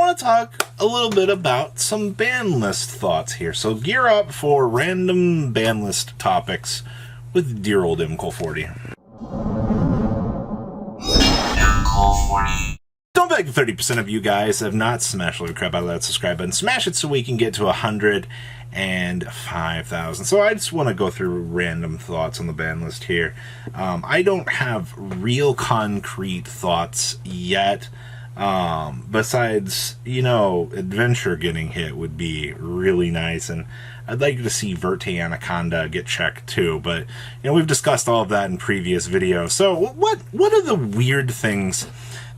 want to talk a little bit about some ban list thoughts here. So gear up for random ban list topics with dear old MCole40. Don't beg 30% of you guys have not smashed the crap out of that subscribe button. Smash it so we can get to 105,000. So I just want to go through random thoughts on the ban list here. I don't have real concrete thoughts yet. Besides, Adventure getting hit would be really nice, and I'd like to see Verte Anaconda get checked too, but, we've discussed all of that in previous videos. So, what are the weird things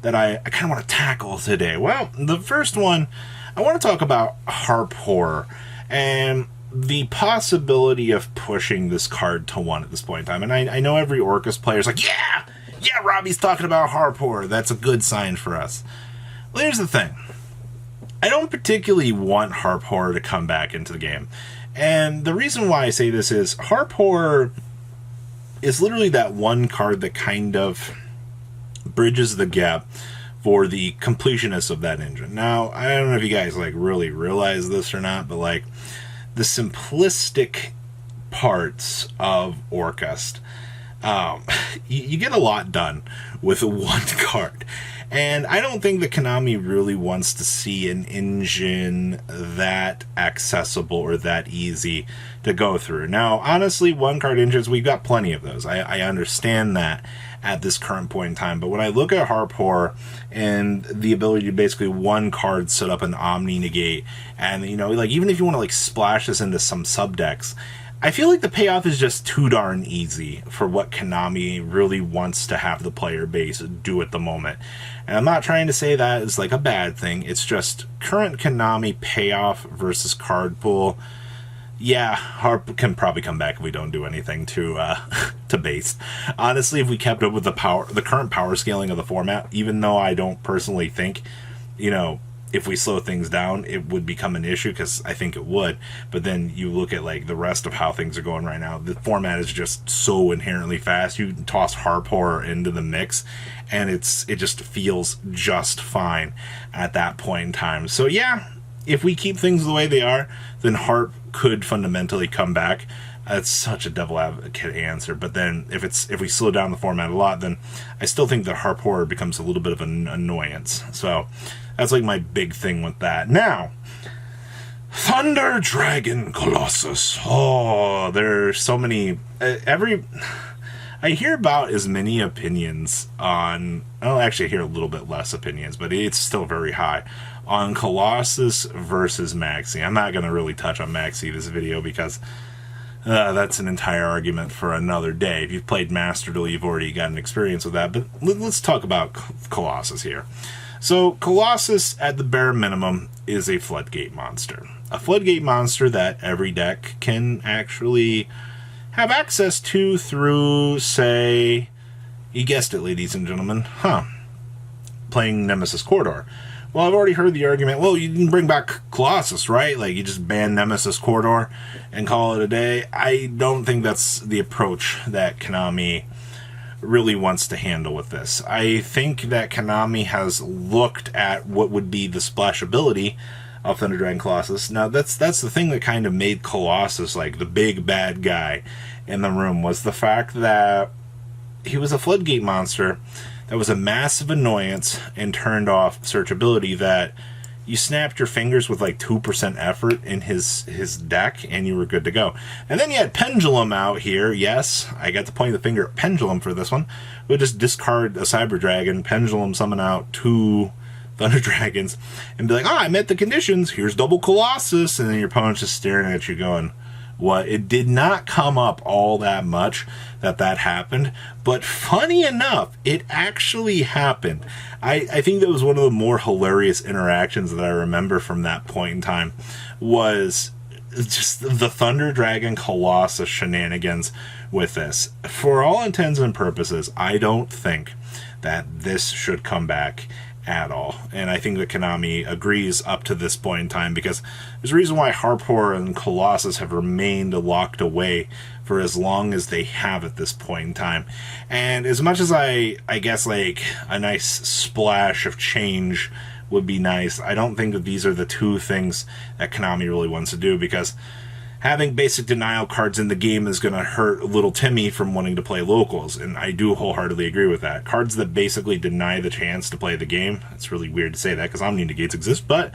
that I kind of want to tackle today? Well, the first one, I want to talk about Harp Horror, and the possibility of pushing this card to 1 at this point in time. And I know every Orcust player is like, yeah, Robbie's talking about Harp Horror. That's a good sign for us. Well, here's the thing. I don't particularly want Harp Horror to come back into the game. And the reason why I say this is Harp Horror is literally that one card that kind of bridges the gap for the completionists of that engine. Now, I don't know if you guys really realize this or not, but the simplistic parts of Orcust, you get a lot done with one card. And I don't think that Konami really wants to see an engine that accessible or that easy to go through. Now, honestly, one-card engines, we've got plenty of those. I understand that at this current point in time. But when I look at Harp Horror and the ability to basically one card set up an Omni Negate, and, even if you want to, splash this into some subdecks, I feel like the payoff is just too darn easy for what Konami really wants to have the player base do at the moment. And I'm not trying to say that is a bad thing. It's just current Konami payoff versus card pool. Yeah, Harp can probably come back if we don't do anything to base. Honestly, if we kept up with the current power scaling of the format, even though I don't personally think, if we slow things down, it would become an issue, because I think it would. But then you look at the rest of how things are going right now. The format is just so inherently fast. You toss Harp Horror into the mix, and it just feels just fine at that point in time. So yeah, if we keep things the way they are, then Harp could fundamentally come back. That's such a devil advocate answer. But then if we slow down the format a lot, then I still think that Harp Horror becomes a little bit of an annoyance. So that's my big thing with that. Now, Thunder Dragon Colossus. Oh, there's so many. I hear about as many opinions on. Well, actually, I hear a little bit less opinions, but it's still very high on Colossus versus Maxi. I'm not going to really touch on Maxi this video, because that's an entire argument for another day. If you've played Master Duel, you've already got an experience with that. But let's talk about Colossus here. So, Colossus, at the bare minimum, is a Floodgate monster. A Floodgate monster that every deck can actually have access to through, say, you guessed it, ladies and gentlemen, playing Nemesis Corridor. Well, I've already heard the argument, well, you can bring back Colossus, right? You just ban Nemesis Corridor and call it a day. I don't think that's the approach that Konami really wants to handle with this. I think that Konami has looked at what would be the splashability of Thunder Dragon Colossus. Now, that's the thing that kind of made Colossus the big bad guy in the room, was the fact that he was a Floodgate monster that was a massive annoyance and turned off searchability, that you snapped your fingers with 2% effort in his deck, and you were good to go. And then you had Pendulum out here. Yes, I got to point the finger at Pendulum for this one. We'll just discard a Cyber Dragon, Pendulum summon out 2 Thunder Dragons, and be like, I met the conditions, here's double Colossus, and then your opponent's just staring at you going, what? It did not come up all that much that happened, but funny enough, it actually happened. I think that was one of the more hilarious interactions that I remember from that point in time, was just the Thunder Dragon Colossus shenanigans with this. For all intents and purposes, I don't think that this should come back at all. And I think that Konami agrees up to this point in time, because there's a reason why Harp Horror and Colossus have remained locked away for as long as they have at this point in time. And as much as I guess a nice splash of change would be nice. I don't think that these are the two things that Konami really wants to do, because having basic denial cards in the game is going to hurt little Timmy from wanting to play locals, and I do wholeheartedly agree with that. Cards that basically deny the chance to play the game, it's really weird to say that because Omni Negates exist, but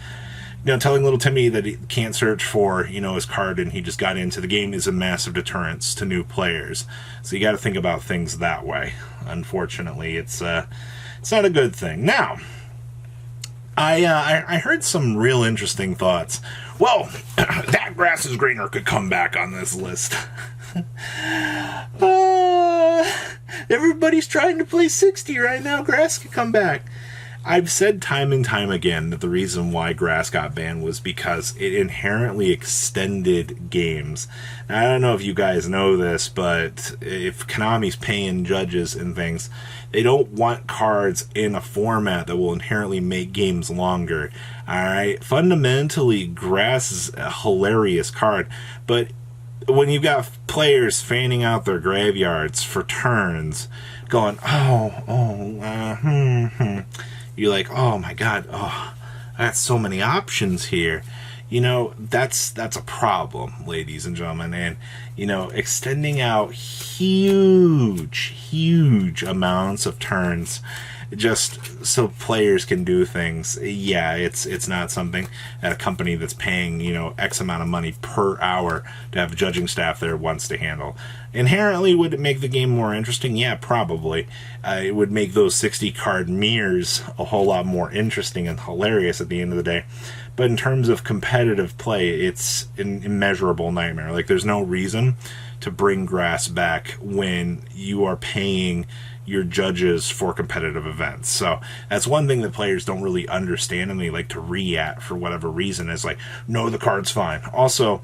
telling little Timmy that he can't search for, his card and he just got into the game is a massive deterrence to new players. So you got to think about things that way. Unfortunately, it's not a good thing. Now, I heard some real interesting thoughts. Well, that grass is greener could come back on this list. Everybody's trying to play 60 right now. Grass could come back. I've said time and time again that the reason why Grass got banned was because it inherently extended games. Now, I don't know if you guys know this, but if Konami's paying judges and things, they don't want cards in a format that will inherently make games longer. Alright? Fundamentally, Grass is a hilarious card, but when you've got players fanning out their graveyards for turns, going, you're like, oh my god, I got so many options here. That's a problem, ladies and gentlemen. And, extending out huge amounts of turns just so players can do things, it's not something that a company that's paying, X amount of money per hour to have a judging staff there wants to handle. Inherently, would it make the game more interesting? Yeah, probably. It would make those 60-card mirrors a whole lot more interesting and hilarious at the end of the day. But in terms of competitive play, it's an immeasurable nightmare. Like, there's no reason to bring Grass back when you are paying your judges for competitive events. So that's one thing that players don't really understand, and they like to re-at for whatever reason. Is like, no, the card's fine. Also,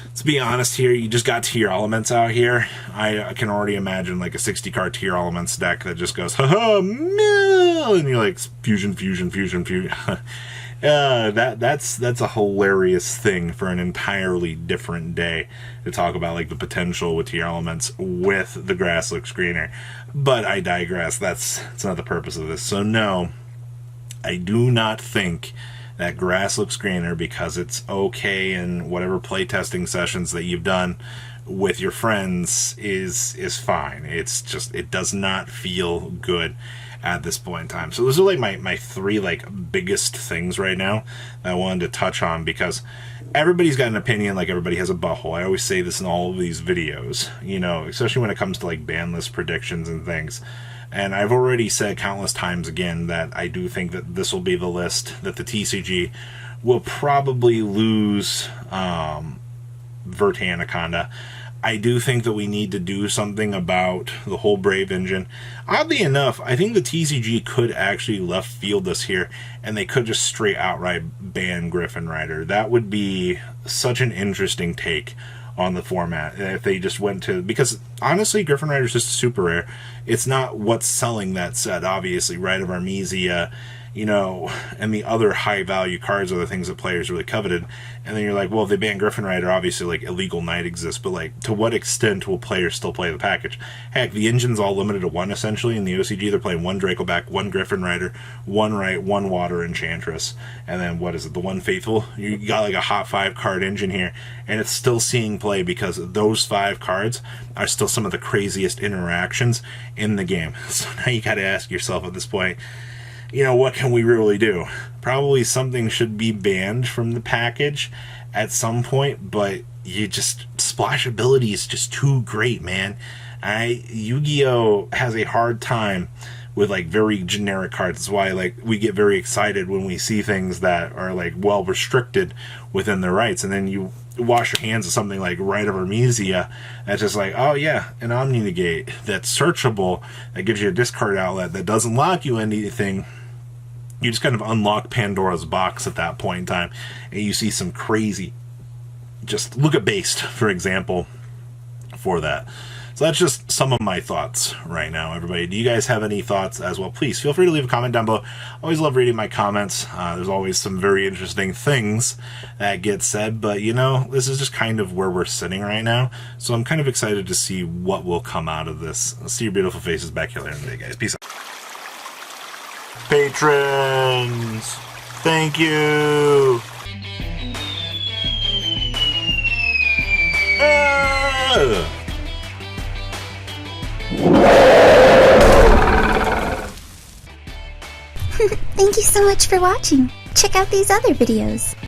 let's be honest here, you just got tier elements out here. I can already imagine like a 60-card tier elements deck that just goes, haha, mill, and you're like, fusion. That's a hilarious thing for an entirely different day to talk about, like the potential with tier elements with the Grass looks greener. But I digress. That's not the purpose of this. So no, I do not think that Grass looks greener because it's okay in whatever playtesting sessions that you've done with your friends is fine. It's just, it does not feel good at this point in time. So those are like my three like biggest things right now that I wanted to touch on, because everybody's got an opinion, like everybody has a butthole. I always say this in all of these videos, especially when it comes to like ban list predictions and things. And I've already said countless times again that I do think that this will be the list that the TCG will probably lose Verte Anaconda. I do think that we need to do something about the whole Brave engine. Oddly enough, I think the TCG could actually left field this here, and they could just straight outright ban Griffin Rider. That would be such an interesting take on the format if they just went to, because honestly, Griffin Rider is just super rare. It's not what's selling that set, obviously. Rite of Armesia, and the other high value cards are the things that players really coveted. And then you're like, well, if they ban Griffin Rider, obviously like Illegal Knight exists, but like, to what extent will players still play the package? Heck, the engine's all limited to one essentially. In the OCG, they're playing one Dracoback, one Griffin Rider, one Wright, one Water Enchantress, and then what is it, the one Faithful? You got like a hot 5-card engine here, and it's still seeing play because those 5 cards are still some of the craziest interactions in the game. So now you got to ask yourself at this point, what can we really do? Probably something should be banned from the package at some point, but splashability is just too great, man. Yu-Gi-Oh! Has a hard time with like very generic cards. That's why like we get very excited when we see things that are like well restricted within their rights, and then you wash your hands of something like Rite of Armesia that's just like, oh yeah, an Omni Negate that's searchable, that gives you a discard outlet that doesn't lock you anything. You just kind of unlock Pandora's box at that point in time, and you see some crazy, just look at Based, for example, for that. So that's just some of my thoughts right now, everybody. Do you guys have any thoughts as well? Please feel free to leave a comment down below. I always love reading my comments. There's always some very interesting things that get said, but this is just kind of where we're sitting right now. So I'm kind of excited to see what will come out of this. I'll see your beautiful faces back here later in the day, guys. Peace out. Patrons! Thank you. Thank you so much for watching. Check out these other videos.